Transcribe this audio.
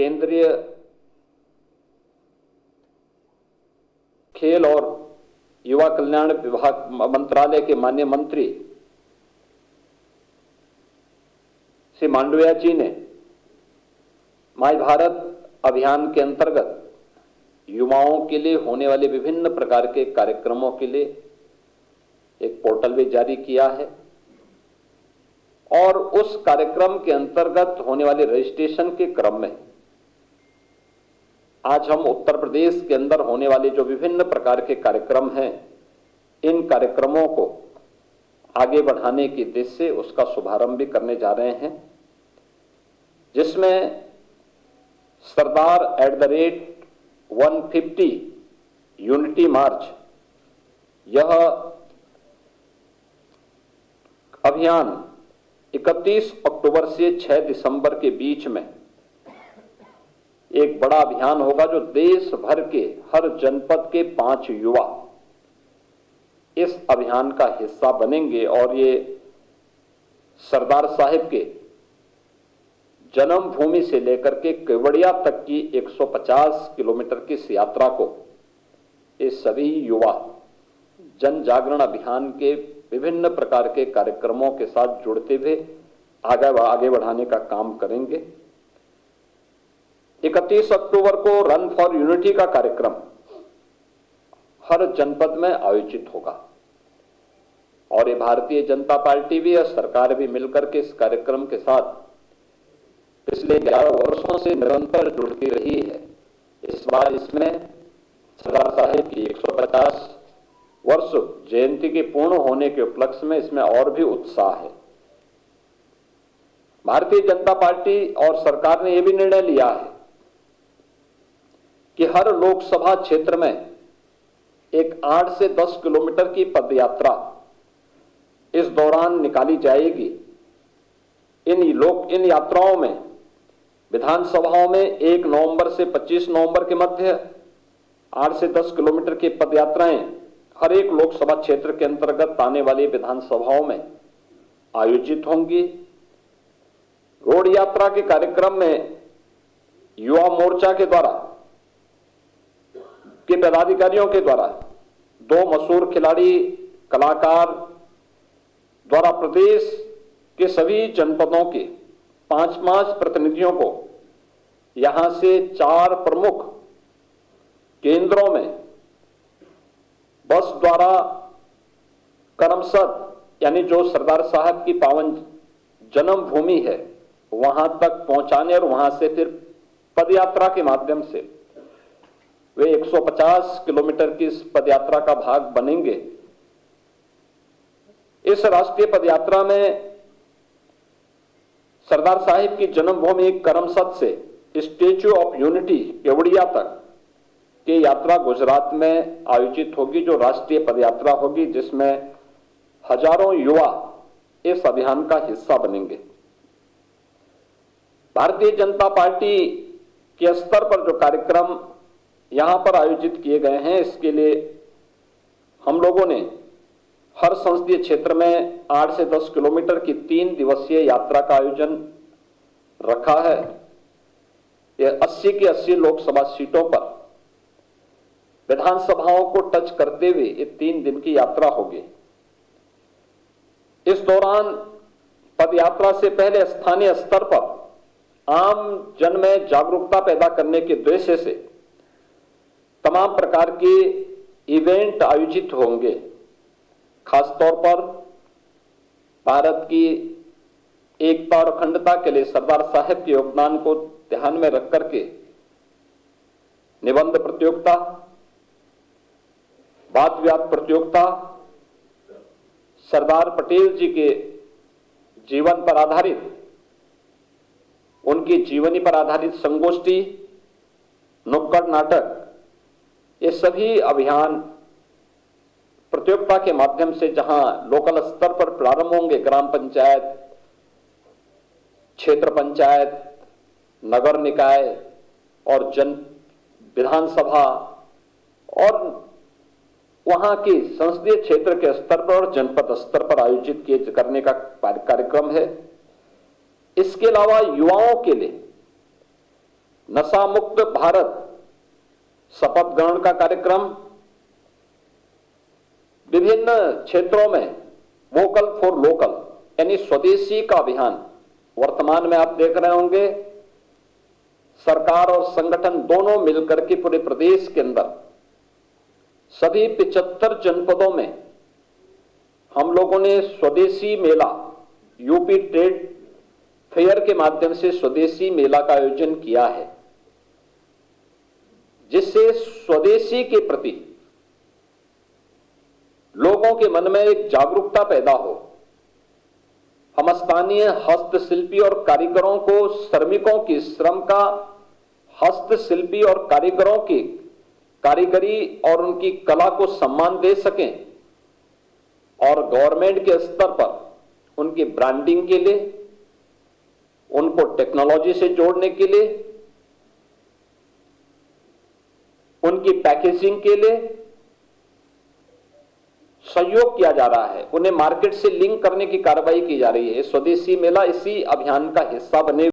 केंद्रीय खेल और युवा कल्याण विभाग मंत्रालय के माननीय मंत्री श्री मांडविया जी ने माय भारत अभियान के अंतर्गत युवाओं के लिए होने वाले विभिन्न प्रकार के कार्यक्रमों के लिए एक पोर्टल भी जारी किया है और उस कार्यक्रम के अंतर्गत होने वाले रजिस्ट्रेशन के क्रम में आज हम उत्तर प्रदेश के अंदर होने वाले जो विभिन्न प्रकार के कार्यक्रम हैं, इन कार्यक्रमों को आगे बढ़ाने के उद्देश्य से उसका शुभारंभ भी करने जा रहे हैं, जिसमें सरदार @150 यूनिटी मार्च यह अभियान 31 अक्टूबर से 6 दिसंबर के बीच में एक बड़ा अभियान होगा, जो देश भर के हर जनपद के 5 युवा इस अभियान का हिस्सा बनेंगे और ये सरदार साहिब के जन्मभूमि से लेकर के केवड़िया तक की 150 किलोमीटर की इस यात्रा को ये सभी युवा जन जागरण अभियान के विभिन्न प्रकार के कार्यक्रमों के साथ जुड़ते हुए आगे बढ़ाने का काम करेंगे। 31 अक्टूबर को रन फॉर यूनिटी का कार्यक्रम हर जनपद में आयोजित होगा और ये भारतीय जनता पार्टी भी और सरकार भी मिलकर के इस कार्यक्रम के साथ पिछले 11 वर्षों से निरंतर जुड़ती रही है। इस बार इसमें सरदार साहिब की 150 वर्ष जयंती के पूर्ण होने के उपलक्ष्य में इसमें और भी उत्साह है। भारतीय जनता पार्टी और सरकार ने यह भी निर्णय लिया है कि हर लोकसभा क्षेत्र में एक 8 से 10 किलोमीटर की पदयात्रा इस दौरान निकाली जाएगी। इन यात्राओं में विधानसभाओं में 1 नवंबर से 25 नवंबर के मध्य 8 से 10 किलोमीटर की पदयात्राएं हर एक लोकसभा क्षेत्र के अंतर्गत आने वाली विधानसभाओं में आयोजित होंगी। रोड यात्रा के कार्यक्रम में युवा मोर्चा के द्वारा के पदाधिकारियों के द्वारा 2 मशहूर खिलाड़ी कलाकार द्वारा प्रदेश के सभी जनपदों के 5-5 प्रतिनिधियों को यहां से 4 प्रमुख केंद्रों में बस द्वारा करमसद यानी जो सरदार साहब की पावन जन्मभूमि है वहां तक पहुंचाने और वहां से फिर पदयात्रा के माध्यम से वे 150 किलोमीटर की इस पदयात्रा का भाग बनेंगे। इस राष्ट्रीय पदयात्रा में सरदार साहिब की जन्मभूमि करमसद से स्टैच्यू ऑफ यूनिटी केवड़िया तक की यात्रा गुजरात में आयोजित होगी, जो राष्ट्रीय पदयात्रा होगी, जिसमें हजारों युवा इस अभियान का हिस्सा बनेंगे। भारतीय जनता पार्टी के स्तर पर जो कार्यक्रम यहां पर आयोजित किए गए हैं, इसके लिए हम लोगों ने हर संसदीय क्षेत्र में 8 से 10 किलोमीटर की 3 दिवसीय यात्रा का आयोजन रखा है। यह 80 की 80 लोकसभा सीटों पर विधानसभाओं को टच करते हुए ये 3 दिन की यात्रा होगी। इस दौरान पदयात्रा से पहले स्थानीय स्तर पर आम जन में जागरूकता पैदा करने के उद्देश्य से तमाम प्रकार के इवेंट आयोजित होंगे। खासतौर पर भारत की एकता और अखंडता के लिए सरदार साहब के योगदान को ध्यान में रख करके निबंध प्रतियोगिता, वाद विवाद प्रतियोगिता, सरदार पटेल जी के जीवन पर आधारित, उनकी जीवनी पर आधारित संगोष्ठी, नुक्कड़ नाटक, ये सभी अभियान प्रतियोगिता के माध्यम से जहां लोकल स्तर पर प्रारंभ होंगे, ग्राम पंचायत, क्षेत्र पंचायत, नगर निकाय और विधानसभा और वहां के संसदीय क्षेत्र के स्तर पर और जनपद स्तर पर आयोजित करने का कार्यक्रम है। इसके अलावा युवाओं के लिए नशा मुक्त भारत शपथ ग्रहण का कार्यक्रम, विभिन्न क्षेत्रों में वोकल फॉर लोकल यानी स्वदेशी का अभियान। वर्तमान में आप देख रहे होंगे सरकार और संगठन दोनों मिलकर के पूरे प्रदेश के अंदर सभी 75 जनपदों में हम लोगों ने स्वदेशी मेला, यूपी ट्रेड फेयर के माध्यम से स्वदेशी मेला का आयोजन किया है, जिससे स्वदेशी के प्रति लोगों के मन में एक जागरूकता पैदा हो। हम स्थानीय हस्तशिल्पी और कारीगरों को, श्रमिकों की श्रम का, हस्तशिल्पी और कारीगरों की कारीगरी और उनकी कला को सम्मान दे सकें और गवर्नमेंट के स्तर पर उनकी ब्रांडिंग के लिए, उनको टेक्नोलॉजी से जोड़ने के लिए, उनकी पैकेजिंग के लिए सहयोग किया जा रहा है, उन्हें मार्केट से लिंक करने की कार्रवाई की जा रही है। स्वदेशी मेला इसी अभियान का हिस्सा बने